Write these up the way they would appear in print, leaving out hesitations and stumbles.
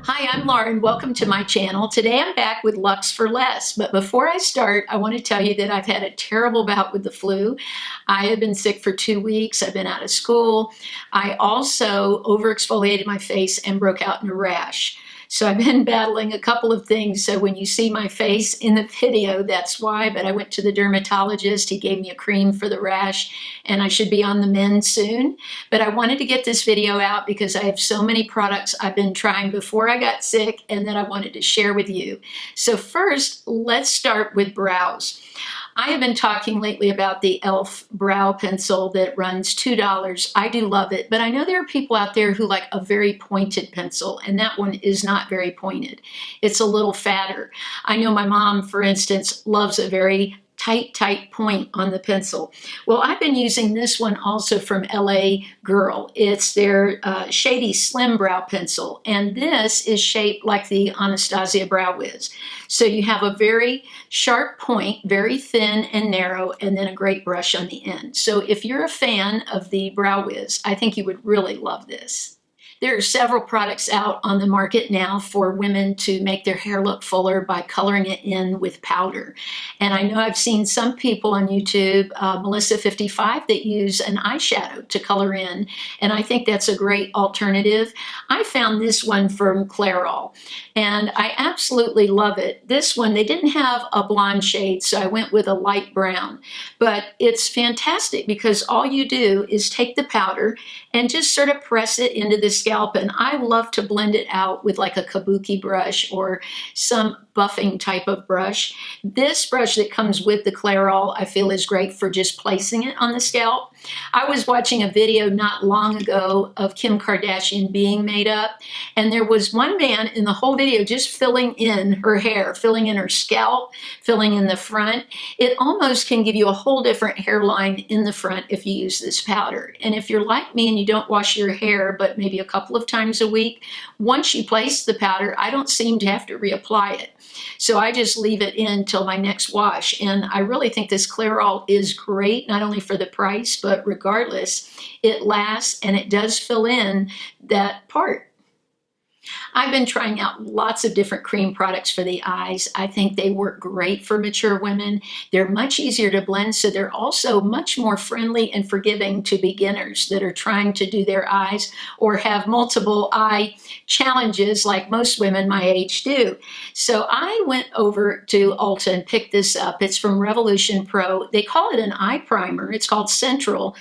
Hi, I'm Lauren. Welcome to my channel. Today I'm back with Lux for Less. But before I start, I want to tell you that I've had a terrible bout with the flu. I have been sick for 2 weeks. I've been out of school. I also overexfoliated my face and broke out in a rash. So I've been battling a couple of things. So when you see my face in the video, that's why. But I went to the dermatologist. He gave me a cream for the rash, and I should be on the mend soon. But I wanted to get this video out because I have so many products I've been trying before I got sick and that I wanted to share with you. So first, let's start with brows. I have been talking lately about the e.l.f. brow pencil that runs $2. I do love it, but I know there are people out there who like a very pointed pencil, and that one is not very pointed. It's a little fatter. I know my mom, for instance, loves a very tight point on the pencil. Well, I've been using this one also from LA Girl. It's their Shady Slim Brow Pencil, and this is shaped like the Anastasia Brow Wiz. So you have a very sharp point, very thin and narrow, and then a great brush on the end. So if you're a fan of the Brow Wiz, I think you would really love this. There are several products out on the market now for women to make their hair look fuller by coloring it in with powder. And I know I've seen some people on YouTube, Melissa55, that use an eyeshadow to color in, and I think that's a great alternative. I found this one from Clairol, and I absolutely love it. This one, they didn't have a blonde shade, so I went with a light brown, but it's fantastic because all you do is take the powder and just sort of press it into the scalp, and I love to blend it out with like a kabuki brush or some buffing type of brush. This brush that comes with the Clairol I feel is great for just placing it on the scalp. I was watching a video not long ago of Kim Kardashian being made up, and there was one man in the whole video just filling in her hair, filling in her scalp, filling in the front. It almost can give you a whole different hairline in the front if you use this powder. And if you're like me and you don't wash your hair but maybe a couple of times a week, once you place the powder, I don't seem to have to reapply it. So I just leave it in till my next wash. And I really think this Clairol is great, not only for the price, but regardless, it lasts and it does fill in that part. I've been trying out lots of different cream products for the eyes. I think they work great for mature women. They're much easier to blend, so they're also much more friendly and forgiving to beginners that are trying to do their eyes or have multiple eye challenges like most women my age do. So I went over to Ulta and picked this up. It's from Revolution Pro. They call it an eye primer. It's called Central,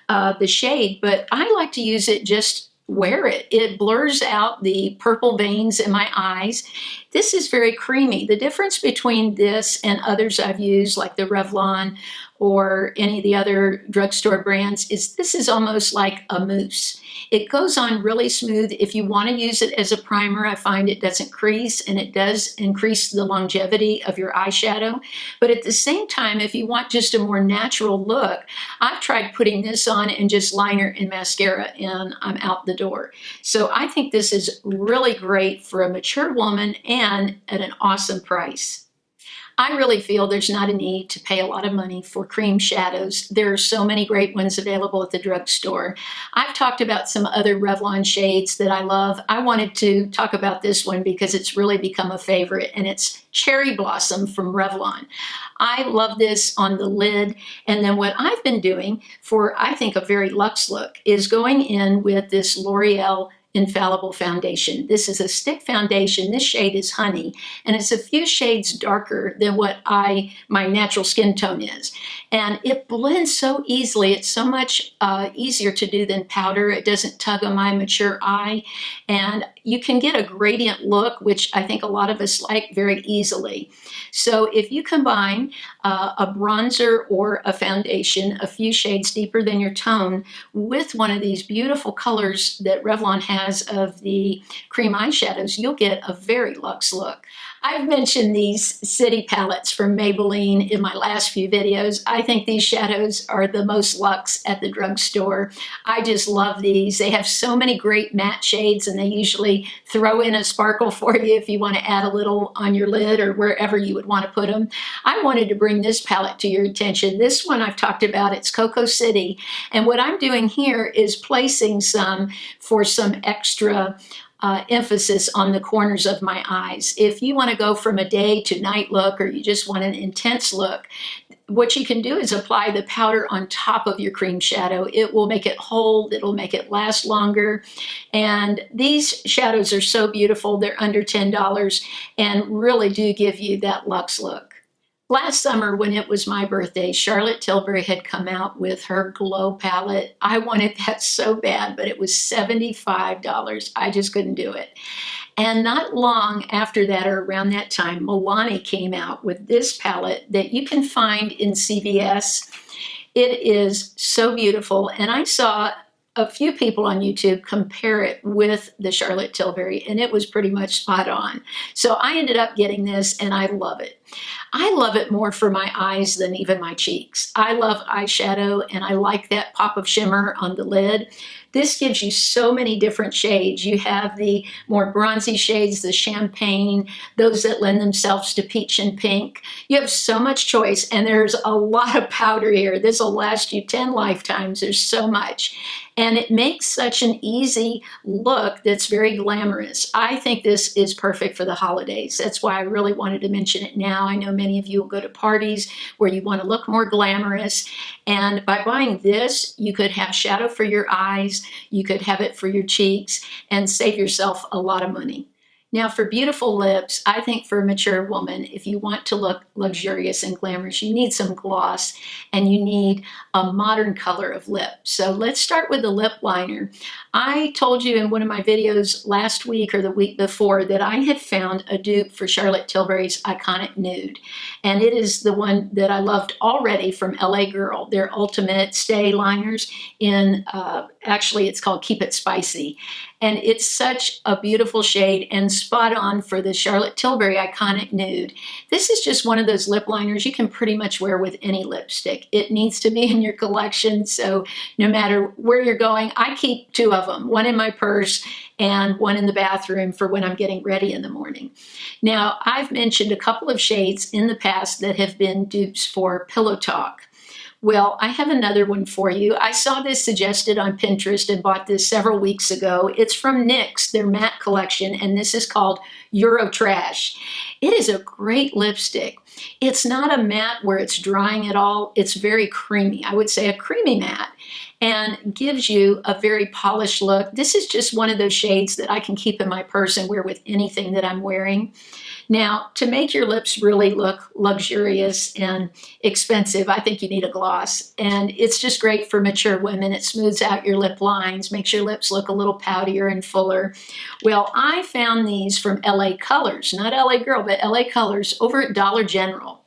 the shade, but I like to use it just wear it. It blurs out the purple veins in my eyes. This is very creamy. The difference between this and others I've used, like the Revlon or any of the other drugstore brands, is this is almost like a mousse. It goes on really smooth. If you want to use it as a primer, I find it doesn't crease, and it does increase the longevity of your eyeshadow. But at the same time, if you want just a more natural look, I've tried putting this on and just liner and mascara, and I'm out the door. So I think this is really great for a mature woman and at an awesome price. I really feel there's not a need to pay a lot of money for cream shadows. There are so many great ones available at the drugstore. I've talked about some other Revlon shades that I love. I wanted to talk about this one because it's really become a favorite, and it's Cherry Blossom from Revlon. I love this on the lid, and then what I've been doing for, I think, a very luxe look is going in with this L'Oreal Infallible foundation. This is a stick foundation. This shade is Honey, and it's a few shades darker than what my natural skin tone is. And it blends so easily. It's so much easier to do than powder. It doesn't tug on my mature eye, and you can get a gradient look, which I think a lot of us like, very easily. So if you combine a bronzer or a foundation, a few shades deeper than your tone, with one of these beautiful colors that Revlon has of the cream eyeshadows, you'll get a very luxe look. I've mentioned these city palettes from Maybelline in my last few videos. I think these shadows are the most luxe at the drugstore. I just love these. They have so many great matte shades, and they usually throw in a sparkle for you if you want to add a little on your lid or wherever you would want to put them. I wanted to bring this palette to your attention. This one I've talked about, it's Cocoa City. And what I'm doing here is placing some for some extra emphasis on the corners of my eyes. If you want to go from a day to night look, or you just want an intense look, what you can do is apply the powder on top of your cream shadow. It will make it hold, it'll make it last longer. And these shadows are so beautiful. They're under $10 and really do give you that luxe look. Last summer, when it was my birthday, Charlotte Tilbury had come out with her Glow palette. I wanted that so bad, but it was $75. I just couldn't do it. And not long after that, or around that time, Milani came out with this palette that you can find in CVS. It is so beautiful, and I saw a few people on YouTube compare it with the Charlotte Tilbury, and it was pretty much spot on. So I ended up getting this, and I love it. I love it more for my eyes than even my cheeks. I love eyeshadow, and I like that pop of shimmer on the lid. This gives you so many different shades. You have the more bronzy shades, the champagne, those that lend themselves to peach and pink. You have so much choice, and there's a lot of powder here. This will last you 10 lifetimes. There's so much. And it makes such an easy look that's very glamorous. I think this is perfect for the holidays. That's why I really wanted to mention it now. I know many of you will go to parties where you want to look more glamorous. And by buying this, you could have shadow for your eyes, you could have it for your cheeks, and save yourself a lot of money. Now, for beautiful lips, I think for a mature woman, if you want to look luxurious and glamorous, you need some gloss and you need a modern color of lip. So let's start with the lip liner. I told you in one of my videos last week or the week before that I had found a dupe for Charlotte Tilbury's Iconic Nude. And it is the one that I loved already from LA Girl, their ultimate stay liners in, actually it's called Keep It Spicy. And it's such a beautiful shade and spot on for the Charlotte Tilbury Iconic Nude. This is just one of those lip liners you can pretty much wear with any lipstick. It needs to be in your collection, so no matter where you're going, I keep two of them, one in my purse and one in the bathroom for when I'm getting ready in the morning. Now, I've mentioned a couple of shades in the past that have been dupes for Pillow Talk. Well, I have another one for you. I saw this suggested on Pinterest and bought this several weeks ago. It's from NYX, their matte collection, and this is called Euro Trash. It is a great lipstick. It's not a matte where it's drying at all. It's very creamy. I would say a creamy matte, and gives you a very polished look. This is just one of those shades that I can keep in my purse and wear with anything that I'm wearing. Now, to make your lips really look luxurious and expensive, I think you need a gloss. And it's just great for mature women. It smooths out your lip lines, makes your lips look a little poutier and fuller. Well, I found these from LA Colors, not LA Girl, but LA Colors over at Dollar General.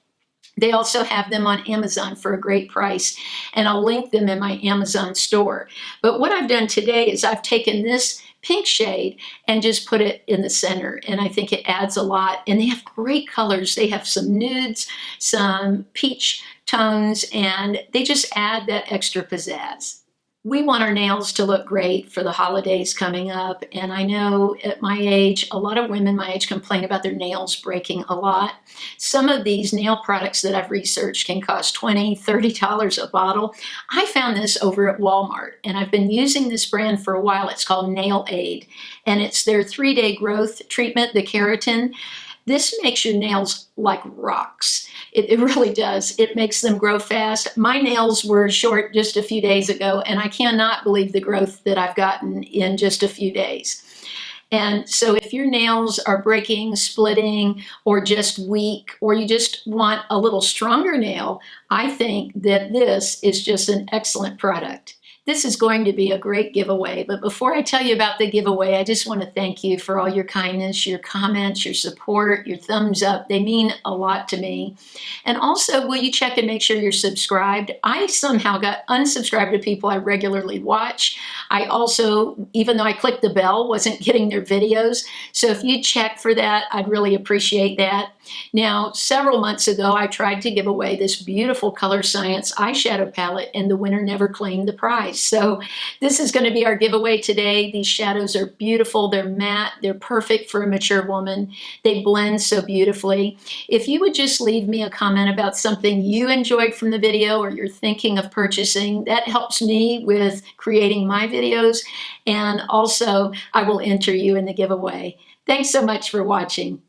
They also have them on Amazon for a great price, and I'll link them in my Amazon store. But what I've done today is I've taken this pink shade and just put it in the center, and I think it adds a lot. And they have great colors. They have some nudes, some peach tones, and they just add that extra pizzazz. We want our nails to look great for the holidays coming up, and I know at my age, a lot of women my age complain about their nails breaking a lot. Some of these nail products that I've researched can cost $20, $30 a bottle. I found this over at Walmart, and I've been using this brand for a while. It's called Nail Aid, and it's their 3-day growth treatment, the Keratin. This makes your nails like rocks. It really does. It makes them grow fast. My nails were short just a few days ago, and I cannot believe the growth that I've gotten in just a few days. And so if your nails are breaking, splitting, or just weak, or you just want a little stronger nail, I think that this is just an excellent product. This is going to be a great giveaway, but before I tell you about the giveaway, I just want to thank you for all your kindness, your comments, your support, your thumbs up. They mean a lot to me. And also, will you check and make sure you're subscribed? I somehow got unsubscribed to people I regularly watch. I also, even though I clicked the bell, wasn't getting their videos. So if you check for that, I'd really appreciate that. Now, several months ago, I tried to give away this beautiful Color Science eyeshadow palette, and the winner never claimed the prize. So this is going to be our giveaway today. These shadows are beautiful. They're matte. They're perfect for a mature woman. They blend so beautifully. If you would just leave me a comment about something you enjoyed from the video or you're thinking of purchasing, that helps me with creating my videos, and also I will enter you in the giveaway. Thanks so much for watching.